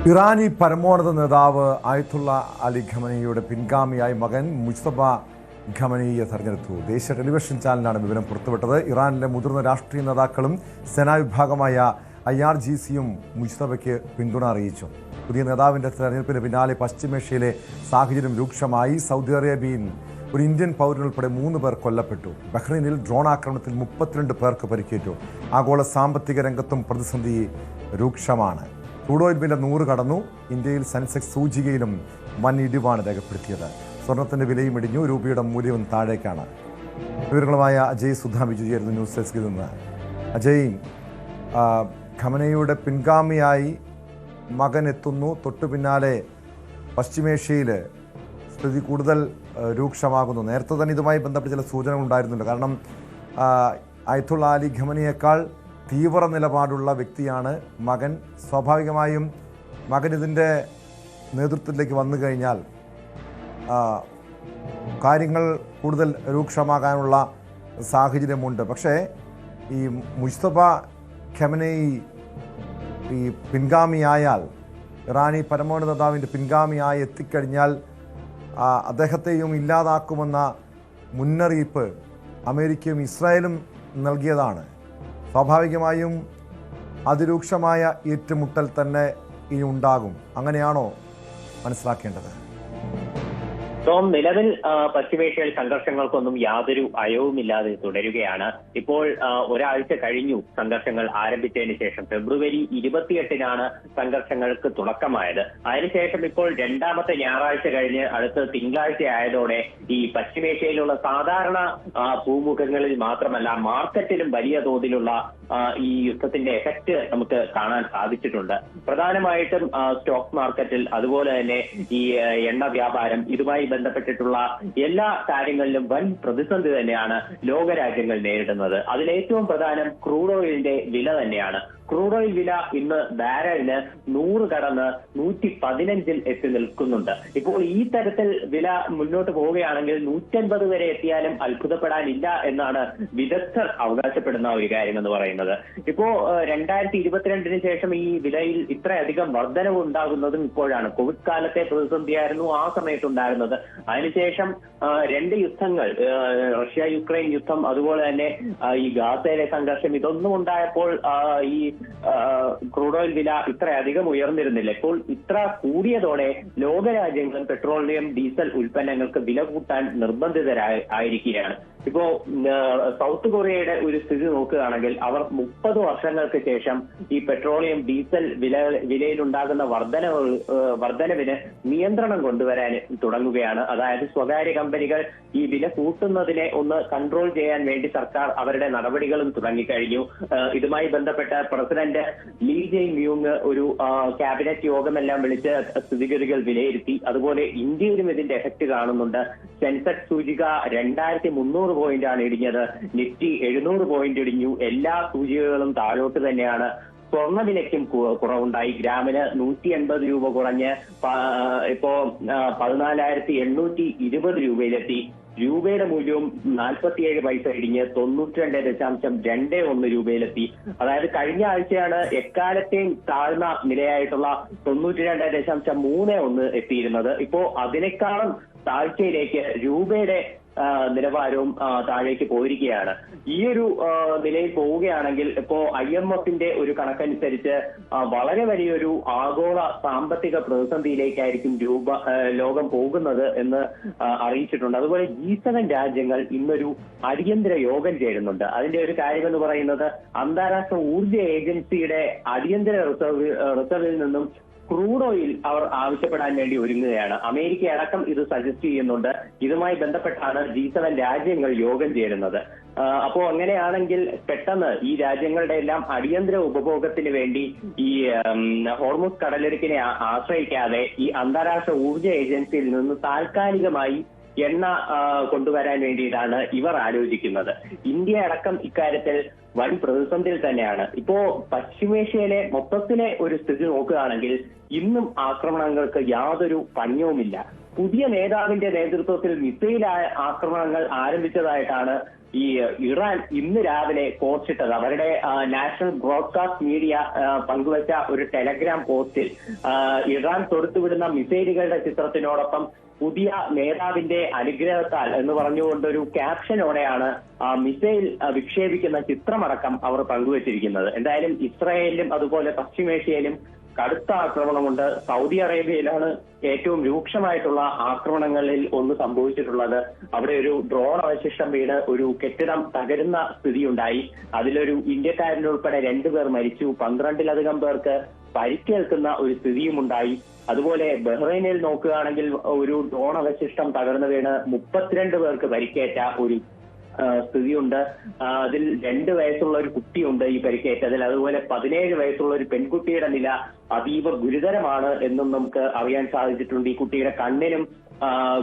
ഇറാനി പരമോന്നത നേതാവ് ആയത്തുള്ള അലി ഖമനിയുടെ പിൻഗാമിയായി മകൻ മുസ്തഫ ഖമനിയെ തെരഞ്ഞെടുത്തു. ദേശീയ ടെലിവിഷൻ ചാനലാണ് വിവരം പുറത്തുവിട്ടത്. ഇറാനിലെ മുതിർന്ന രാഷ്ട്രീയ നേതാക്കളും സേനാവിഭാഗമായ IRGCയും മുസ്തഫയ്ക്ക് പിന്തുണ അറിയിച്ചു. പുതിയ നേതാവിന്റെ തെരഞ്ഞെടുപ്പിന് പിന്നാലെ പശ്ചിമേഷ്യയിലെ സാഹചര്യം രൂക്ഷമായി. സൗദി അറേബ്യയിൽ ഒരു ഇന്ത്യൻ പൗരനുൾപ്പെടെ 3 പേർ കൊല്ലപ്പെട്ടു. ബഹ്റൈനിൽ ഡ്രോൺ ആക്രമണത്തിൽ 32 പേർക്ക് പരിക്കേറ്റു. ആഗോള സാമ്പത്തിക രംഗത്തും പ്രതിസന്ധി രൂക്ഷമാണ്. ക്രൂഡ് ഓയിൽ വില 100 കടന്നു. ഇന്ത്യയിൽ സെൻസെക്സ് സൂചികയിലും വൻ ഇടിവാണ് രേഖപ്പെടുത്തിയത്. സ്വർണത്തിന്റെ വിലയും ഇടിഞ്ഞു. രൂപയുടെ മൂല്യവും താഴേക്കാണ്. വിവരങ്ങളുമായ അജയ് സുധാബിജു ചേരുന്നു ന്യൂസ് ഡെസ്കിൽ നിന്ന്. അജയ്, ഖമനയുടെ പിൻഗാമിയായി മകൻ എത്തുന്നു. തൊട്ടു പിന്നാലെ പശ്ചിമേഷ്യയിൽ സ്ഥിതി കൂടുതൽ രൂക്ഷമാകുന്നു. നേരത്തെ തന്നെ ഇതുമായി ബന്ധപ്പെട്ട് ചില സൂചനകൾ ഉണ്ടായിരുന്നുണ്ട്. കാരണം ആയത്തുള്ള അലി ഖമനിയേക്കാൾ തീവ്ര നിലപാടുള്ള വ്യക്തിയാണ് മകൻ. സ്വാഭാവികമായും മകൻ ഇതിൻ്റെ നേതൃത്വത്തിലേക്ക് വന്നു കഴിഞ്ഞാൽ കാര്യങ്ങൾ കൂടുതൽ രൂക്ഷമാകാനുള്ള സാഹചര്യമുണ്ട്. പക്ഷേ ഈ മുസ്തഫ ഖമനയി ഈ പിൻഗാമിയായാൽ, ഇറാനി പരമോന്നത നേതാവിൻ്റെ പിൻഗാമിയായി എത്തിക്കഴിഞ്ഞാൽ അദ്ദേഹത്തെയും ഇല്ലാതാക്കുമെന്ന മുന്നറിയിപ്പ് അമേരിക്കയും ഇസ്രായേലും നൽകിയതാണ്. സ്വാഭാവികമായും അതിരൂക്ഷമായ ഏറ്റുമുട്ടൽ തന്നെ ഇനി ഉണ്ടാകും. അങ്ങനെയാണോ മനസ്സിലാക്കേണ്ടത്? നിലവിൽ പശ്ചിമേഷ്യയിൽ സംഘർഷങ്ങൾക്കൊന്നും യാതൊരു അയവുമില്ലാതെ തുടരുകയാണ്. ഇപ്പോൾ ഒരാഴ്ച കഴിഞ്ഞു സംഘർഷങ്ങൾ ആരംഭിച്ചതിന് ശേഷം. ഫെബ്രുവരി 28-നാണ് സംഘർഷങ്ങൾക്ക് തുടക്കമായത്. അതിനുശേഷം ഇപ്പോൾ രണ്ടാമത്തെ ഞായറാഴ്ച കഴിഞ്ഞ് അടുത്ത തിങ്കളാഴ്ച ആയതോടെ ഈ പശ്ചിമേഷ്യയിലുള്ള സാധാരണ ഭൂമുഖങ്ങളിൽ മാത്രമല്ല മാർക്കറ്റിലും വലിയ തോതിലുള്ള ഈ യുദ്ധത്തിന്റെ എഫക്റ്റ് നമുക്ക് കാണാൻ സാധിച്ചിട്ടുണ്ട്. പ്രധാനമായിട്ടും സ്റ്റോക്ക് മാർക്കറ്റിൽ, അതുപോലെ തന്നെ ഈ എണ്ണ വ്യാപാരം, ഇതുമായി ബന്ധപ്പെട്ടിട്ടുള്ള എല്ലാ കാര്യങ്ങളിലും വൻ പ്രതിസന്ധി തന്നെയാണ് ലോകരാജ്യങ്ങൾ നേരിടുന്നത്. അതിലേറ്റവും പ്രധാനം ക്രൂഡ് ഓയിലിന്റെ വില തന്നെയാണ്. ക്രൂഡ് ഓയിൽ വില ഇന്ന് ബാരലിന് 100 കടന്ന് 115-ൽ എത്തി നിൽക്കുന്നുണ്ട്. ഇപ്പോൾ ഈ തരത്തിൽ വില മുന്നോട്ട് പോവുകയാണെങ്കിൽ 150 വരെ എത്തിയാലും അത്ഭുതപ്പെടാനില്ല എന്നാണ് വിദഗ്ധർ അവകാശപ്പെടുന്ന ഒരു കാര്യം എന്ന് പറയുന്നത്. ഇപ്പോ 2022-ന് ശേഷം ഈ വിലയിൽ ഇത്രയധികം വർധനവ് ഉണ്ടാകുന്നതും ഇപ്പോഴാണ്. കോവിഡ് കാലത്തെ പ്രതിസന്ധിയായിരുന്നു ആ സമയത്തുണ്ടായിരുന്നത്. അതിനുശേഷം 2 യുദ്ധങ്ങൾ, റഷ്യ യുക്രൈൻ യുദ്ധം, അതുപോലെ തന്നെ ഈ ഗാസയിലെ സംഘർഷം, ഇതൊന്നും ഉണ്ടായപ്പോൾ ഈ ക്രൂഡ് ഓയിൽ വില ഇത്രയധികം ഉയർന്നിരുന്നില്ല. ഇപ്പോൾ ഇത്ര കൂടിയതോടെ ലോകരാജ്യങ്ങളും പെട്രോളിയം, ഡീസൽ ഉൽപ്പന്നങ്ങൾക്ക് വില കൂട്ടാൻ നിർബന്ധിതരായിരിക്കുകയാണ്. ഇപ്പോ സൗത്ത് കൊറിയയുടെ ഒരു സ്ഥിതി നോക്കുകയാണെങ്കിൽ അവർ 30 വർഷങ്ങൾക്ക് ശേഷം ഈ പെട്രോളിയം, ഡീസൽ വിലയിലുണ്ടാകുന്ന വർധനവിന് നിയന്ത്രണം കൊണ്ടുവരാൻ തുടങ്ങുകയാണ്. അതായത് സ്വകാര്യ കമ്പനികൾ ഈ വില കൂട്ടുന്നതിനെ ഒന്ന് കൺട്രോൾ ചെയ്യാൻ വേണ്ടി സർക്കാർ അവരുടെ നടപടികളും തുടങ്ങിക്കഴിഞ്ഞു. ഇതുമായി ബന്ധപ്പെട്ട പ്രസിഡന്റ് ലീ ജെയ് മ്യൂങ് ഒരു ക്യാബിനറ്റ് യോഗമെല്ലാം വിളിച്ച് സ്ഥിതിഗതികൾ വിലയിരുത്തി. അതുപോലെ ഇന്ത്യയിലും ഇതിന്റെ എഫക്ട് കാണുന്നുണ്ട്. സെൻസെക്സ് സൂചിക 2300 പോയിന്റാണ് ഇടിഞ്ഞത്. നിഫ്റ്റി 700 പോയിന്റ് ഇടിഞ്ഞു. എല്ലാ സൂചികകളും താഴോട്ട് തന്നെയാണ്. സ്വർണ്ണവിലയ്ക്കും കുറവുണ്ടായി. ഗ്രാമിന് 180 രൂപ കുറഞ്ഞ് ഇപ്പോ 14,820 രൂപയിലെത്തി. രൂപയുടെ മൂല്യവും 47 പൈസ ഇടിഞ്ഞ് 92.21 രൂപയിലെത്തി. അതായത് കഴിഞ്ഞ ആഴ്ചയാണ് എക്കാലത്തെയും താഴ്ന്ന നിലയായിട്ടുള്ള 92.31 എത്തിയിരുന്നത്. ഇപ്പോ അതിനേക്കാളും താഴ്ചയിലേക്ക് രൂപയുടെ നിലവാരവും താഴേക്ക് പോയിരിക്കുകയാണ്. ഈ ഒരു നിലയിൽ പോവുകയാണെങ്കിൽ ഇപ്പോ IMFന്റെ ഒരു കണക്കനുസരിച്ച് വളരെ വലിയൊരു ആഗോള സാമ്പത്തിക പ്രതിസന്ധിയിലേക്കായിരിക്കും ലോകം പോകുന്നത് എന്ന് അറിയിച്ചിട്ടുണ്ട്. അതുപോലെ G7 രാജ്യങ്ങൾ ഇന്നൊരു അടിയന്തര യോഗം ചേരുന്നുണ്ട്. അതിന്റെ ഒരു കാര്യം എന്ന് പറയുന്നത് അന്താരാഷ്ട്ര ഊർജ ഏജൻസിയുടെ അടിയന്തര റിസർവിൽ നിന്നും ക്രൂഡ് ഓയിൽ അവർ ആവശ്യപ്പെടാൻ വേണ്ടി ഒരുങ്ങുകയാണ്. അമേരിക്ക അടക്കം ഇത് സജസ്റ്റ് ചെയ്യുന്നുണ്ട്. ഇതുമായി ബന്ധപ്പെട്ടാണ് G7 രാജ്യങ്ങൾ യോഗം ചേരുന്നത്. അപ്പോ അങ്ങനെയാണെങ്കിൽ പെട്ടെന്ന് ഈ രാജ്യങ്ങളുടെ എല്ലാം അടിയന്തര ഉപഭോഗത്തിന് വേണ്ടി ഈ ഹോർമുസ് കടലിടുക്കിനെ ആശ്രയിക്കാതെ ഈ അന്താരാഷ്ട്ര ഊർജ ഏജൻസിയിൽ നിന്ന് താൽക്കാലികമായി എണ്ണ കൊണ്ടുവരാൻ വേണ്ടിയിട്ടാണ് ഇവർ ആലോചിക്കുന്നത്. ഇന്ത്യ അടക്കം ഇക്കാര്യത്തിൽ വൻ പ്രതിസന്ധിയിൽ തന്നെയാണ്. ഇപ്പോ പശ്ചിമേഷ്യയിലെ മൊത്തത്തിലെ ഒരു സ്ഥിതി നോക്കുകയാണെങ്കിൽ ഇന്നും ആക്രമണങ്ങൾക്ക് യാതൊരു പഞ്ഞവുമില്ല. പുതിയ നേതാവിന്റെ നേതൃത്വത്തിൽ മിസൈൽ ആക്രമണങ്ങൾ ആരംഭിച്ചതായിട്ടാണ് ഇറാൻ ഇന്ന് രാവിലെ പോസ്റ്റിട്ടത് അവരുടെ നാഷണൽ ബ്രോഡ്കാസ്റ്റ് മീഡിയ പങ്കുവച്ച ഒരു ടെലഗ്രാം പോസ്റ്റിൽ ഇറാൻ തൊടുത്തുവിടുന്ന മിസൈലുകളുടെ ചിത്രത്തിനോടൊപ്പം പുതിയ നേതാവിന്റെ അനുഗ്രഹത്താൽ എന്ന് പറഞ്ഞുകൊണ്ടൊരു ക്യാപ്ഷനോടെയാണ് മിസൈൽ വിക്ഷേപിക്കുന്ന ചിത്രമടക്കം അവർ പങ്കുവച്ചിരിക്കുന്നത്. എന്തായാലും ഇസ്രായേലിലും അതുപോലെ പശ്ചിമേഷ്യയിലും കടുത്ത ആക്രമണമുണ്ട്. സൗദി അറേബ്യയിലാണ് ഏറ്റവും രൂക്ഷമായിട്ടുള്ള ആക്രമണങ്ങളിൽ ഒന്ന് സംഭവിച്ചിട്ടുള്ളത്. അവിടെ ഒരു ഡ്രോൺ അവശിഷ്ടം വീണ് ഒരു കെട്ടിടം തകരുന്ന സ്ഥിതിയുണ്ടായി. അതിലൊരു ഇന്ത്യക്കാരനുൾപ്പെടെ 2 പേർ മരിച്ചു, 12-ലധികം പേർക്ക് പരിക്കേൽക്കുന്ന ഒരു സ്ഥിതിയുമുണ്ടായി. അതുപോലെ ബഹ്റൈനിൽ നോക്കുകയാണെങ്കിൽ ഒരു ഡ്രോൺ അവശിഷ്ടം തകർന്നു വീണ് 32 പേർക്ക് പരിക്കേറ്റ ഒരു സ്ഥിതിയുണ്ട്. അതിൽ 2 വയസ്സുള്ള ഒരു കുട്ടിയുണ്ട് ഈ പരിക്കേറ്റതിൽ. അതുപോലെ 17 വയസ്സുള്ള ഒരു പെൺകുട്ടിയുടെ നില അതീവ ഗുരുതരമാണ് എന്നും നമുക്ക് അറിയാൻ സാധിച്ചിട്ടുണ്ട്. ഈ കുട്ടിയുടെ കണ്ണിനും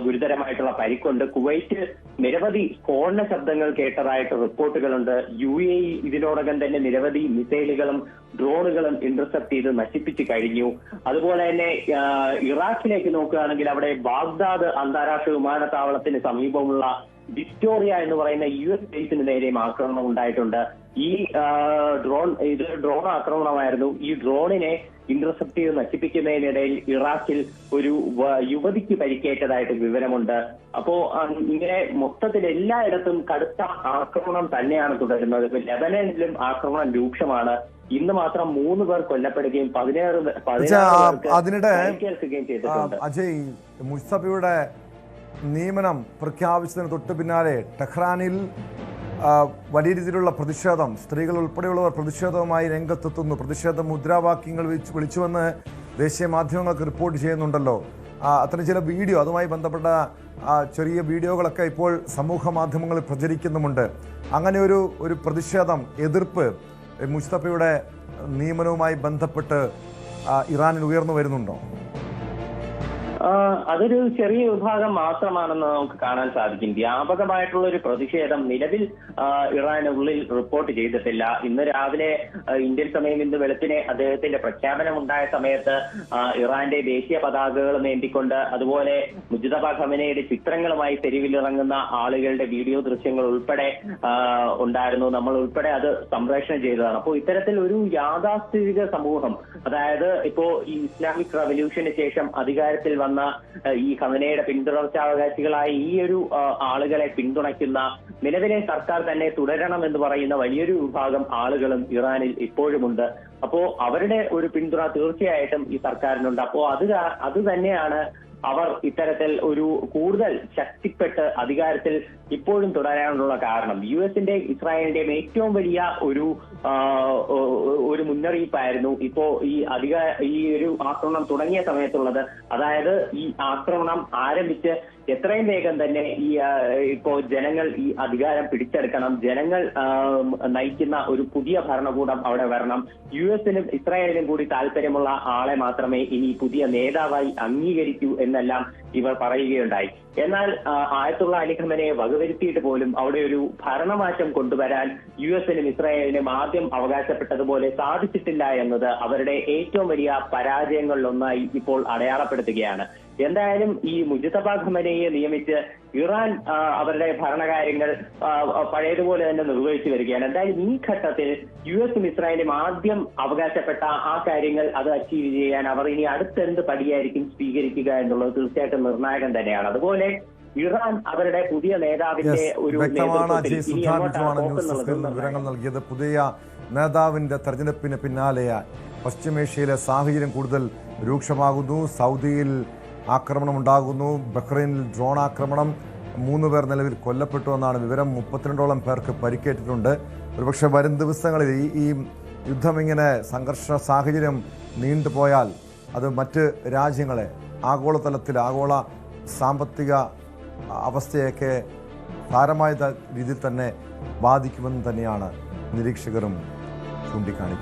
ഗുരുതരമായിട്ടുള്ള പരിക്കുണ്ട്. കുവൈറ്റ് നിരവധി സ്ഫോടന ശബ്ദങ്ങൾ കേട്ടതായിട്ട് റിപ്പോർട്ടുകളുണ്ട്. UAE ഇതിനോടകം തന്നെ നിരവധി മിസൈലുകളും ഡ്രോണുകളും ഇന്റർസെപ്റ്റ് ചെയ്ത് നശിപ്പിച്ചു കഴിഞ്ഞു. അതുപോലെ തന്നെ ഇറാഖിലേക്ക് നോക്കുകയാണെങ്കിൽ അവിടെ ബാഗ്ദാദ് അന്താരാഷ്ട്ര വിമാനത്താവളത്തിന് സമീപമുള്ള വിക്ടോറിയ എന്ന് പറയുന്ന US ബേസിന് നേരെയും ആക്രമണം ഉണ്ടായിട്ടുണ്ട്. ഈ ഡ്രോൺ ആക്രമണമായിരുന്നു. ഈ ഡ്രോണിനെ ഇന്റർസെപ്റ്റ് ചെയ്ത് നശിപ്പിക്കുന്നതിനിടയിൽ ഇറാഖിൽ ഒരു യുവതിക്ക് പരിക്കേറ്റതായിട്ട് വിവരമുണ്ട്. അപ്പോ ഇങ്ങനെ മൊത്തത്തിൽ എല്ലായിടത്തും കടുത്ത ആക്രമണം തന്നെയാണ് തുടരുന്നത്. ലെബനനിലും ആക്രമണം രൂക്ഷമാണ്. ഇന്ന് മാത്രം 3 പേർ കൊല്ലപ്പെടുകയും 17 പരിക്കേൽക്കുകയും ചെയ്തിട്ടുണ്ട്. അജയ്, മുസ്തഫയുടെ നിയമനം പ്രഖ്യാപിച്ചതിന് തൊട്ടു പിന്നാലെ ടെഹ്റാനിൽ വലിയ രീതിയിലുള്ള പ്രതിഷേധം, സ്ത്രീകൾ ഉൾപ്പെടെയുള്ളവർ പ്രതിഷേധവുമായി രംഗത്തെത്തുന്നു. പ്രതിഷേധ മുദ്രാവാക്യങ്ങൾ വിളിച്ചുവെന്ന് ദേശീയ മാധ്യമങ്ങൾക്ക് റിപ്പോർട്ട് ചെയ്യുന്നുണ്ടല്ലോ. അത്തരം ചില വീഡിയോ, അതുമായി ബന്ധപ്പെട്ട ചെറിയ വീഡിയോകളൊക്കെ ഇപ്പോൾ സമൂഹ മാധ്യമങ്ങളിൽ പ്രചരിക്കുന്നുമുണ്ട്. അങ്ങനെ ഒരു പ്രതിഷേധം, എതിർപ്പ് മുസ്തഫയുടെ നിയമനവുമായി ബന്ധപ്പെട്ട് ഇറാനിൽ ഉയർന്നു വരുന്നുണ്ടോ? അതൊരു ചെറിയ വിഭാഗം മാത്രമാണെന്ന് നമുക്ക് കാണാൻ സാധിക്കും. വ്യാപകമായിട്ടുള്ള ഒരു പ്രതിഷേധം നിലവിൽ ഇറാനുള്ളിൽ റിപ്പോർട്ട് ചെയ്തിട്ടില്ല. ഇന്ന് രാവിലെ ഇന്ത്യൻ സമയം ഇന്ന് വെളുപ്പിനെ അദ്ദേഹത്തിന്റെ പ്രഖ്യാപനം ഉണ്ടായ സമയത്ത് ഇറാന്റെ ദേശീയ പതാകകൾ ഏന്തിക്കൊണ്ട് അതുപോലെ മുജ്തബ ഖമനയുടെ ചിത്രങ്ങളുമായി തെരുവിലിറങ്ങുന്ന ആളുകളുടെ വീഡിയോ ദൃശ്യങ്ങൾ ഉൾപ്പെടെ ഉണ്ടായിരുന്നു. നമ്മൾ ഉൾപ്പെടെ അത് സംപ്രേഷണം ചെയ്തതാണ്. അപ്പോൾ ഇത്തരത്തിൽ ഒരു യാഥാസ്ഥിതിക സമൂഹം, അതായത് ഇപ്പോ ഈ ഇസ്ലാമിക് റവല്യൂഷന് ശേഷം അധികാരത്തിൽ വന്ന ഈ ഖമനയുടെ പിന്തുടർച്ചാവകാശികളായ ഈ ഒരു ആളുകളെ പിന്തുണയ്ക്കുന്ന നിലവിലെ സർക്കാർ തന്നെ തുടരണം എന്ന് പറയുന്ന വലിയൊരു വിഭാഗം ആളുകളും ഇറാനിൽ ഇപ്പോഴുമുണ്ട്. അപ്പോ അവരുടെ ഒരു പിന്തുണ തീർച്ചയായിട്ടും ഈ സർക്കാരിനുണ്ട്. അപ്പോ അത് തന്നെയാണ് അവർ ഇത്തരത്തിൽ ഒരു കൂടുതൽ ശക്തിപ്പെട്ട് അധികാരത്തിൽ ഇപ്പോഴും തുടരാനുള്ള കാരണം. US-ന്റെയും ഇസ്രായേലിന്റെയും ഏറ്റവും വലിയ ഒരു മുന്നറിയിപ്പായിരുന്നു ഇപ്പോ ഈ ഒരു ആക്രമണം തുടങ്ങിയ സമയത്തുള്ളത്. അതായത് ഈ ആക്രമണം ആരംഭിച്ച് എത്രയും വേഗം തന്നെ ഇപ്പോ ജനങ്ങൾ ഈ അധികാരം പിടിച്ചെടുക്കണം, ജനങ്ങൾ നയിക്കുന്ന ഒരു പുതിയ ഭരണകൂടം അവിടെ വരണം, US-നും ഇസ്രായേലിനും കൂടി താല്പര്യമുള്ള ആളെ മാത്രമേ ഇനി പുതിയ നേതാവായി അംഗീകരിക്കൂ എന്നെല്ലാം ഇവർ പറയുകയുണ്ടായി. എന്നാൽ ആയത്തുള്ള അലി ഖമനയെ വകവരുത്തിയിട്ട് പോലും അവിടെ ഒരു ഭരണമാറ്റം കൊണ്ടുവരാൻ US-നും ഇസ്രായേലിനും ആദ്യം അവകാശപ്പെട്ടതുപോലെ സാധിച്ചിട്ടില്ല എന്നത് അവരുടെ ഏറ്റവും വലിയ പരാജയങ്ങളിലൊന്നായി ഇപ്പോൾ അടയാളപ്പെടുത്തുകയാണ്. എന്തായാലും ഈ മുജ്തബ ഖമനയെ നിയമിച്ച് ഇറാൻ അവരുടെ ഭരണകാര്യങ്ങൾ പഴയതുപോലെ തന്നെ നിർവഹിച്ചു വരികയാണ്. എന്തായാലും ഈ ഘട്ടത്തിൽ US-ഉം ഇസ്രായേലും ആദ്യം അവകാശപ്പെട്ട ആ കാര്യങ്ങൾ അത് അച്ചീവ് ചെയ്യാൻ അവർ ഇനി അടുത്തെന്ത് പടിയായിരിക്കും സ്വീകരിക്കുക എന്നുള്ളത് തീർച്ചയായിട്ടും നിർണായകം തന്നെയാണ്. അതുപോലെ ഇറാൻ അവരുടെ പുതിയ നേതാവിന്റെ ഒരു വിവരങ്ങൾ നൽകിയത്. പുതിയ നേതാവിന്റെ തെരഞ്ഞെടുപ്പിന് പിന്നാലെ പശ്ചിമേഷ്യയിലെ സാഹചര്യം കൂടുതൽ രൂക്ഷമാകുന്നു. സൗദിയിൽ ആക്രമണമുണ്ടാകുന്നു, ബഹ്റൈനിൽ ഡ്രോൺ ആക്രമണം, 3 പേർ നിലവിൽ കൊല്ലപ്പെട്ടു എന്നാണ് വിവരം. 32ഓളം പേർക്ക് പരിക്കേറ്റിട്ടുണ്ട്. ഒരുപക്ഷെ വരും ദിവസങ്ങളിൽ ഈ യുദ്ധം ഇങ്ങനെ സംഘർഷ സാഹചര്യം നീണ്ടുപോയാൽ അത് മറ്റ് രാജ്യങ്ങളെ ആഗോളതലത്തിൽ ആഗോള സാമ്പത്തിക അവസ്ഥയൊക്കെ സാരമായ രീതിയിൽ തന്നെ ബാധിക്കുമെന്ന് തന്നെയാണ് നിരീക്ഷകരും ചൂണ്ടിക്കാണിക്കുന്നത്.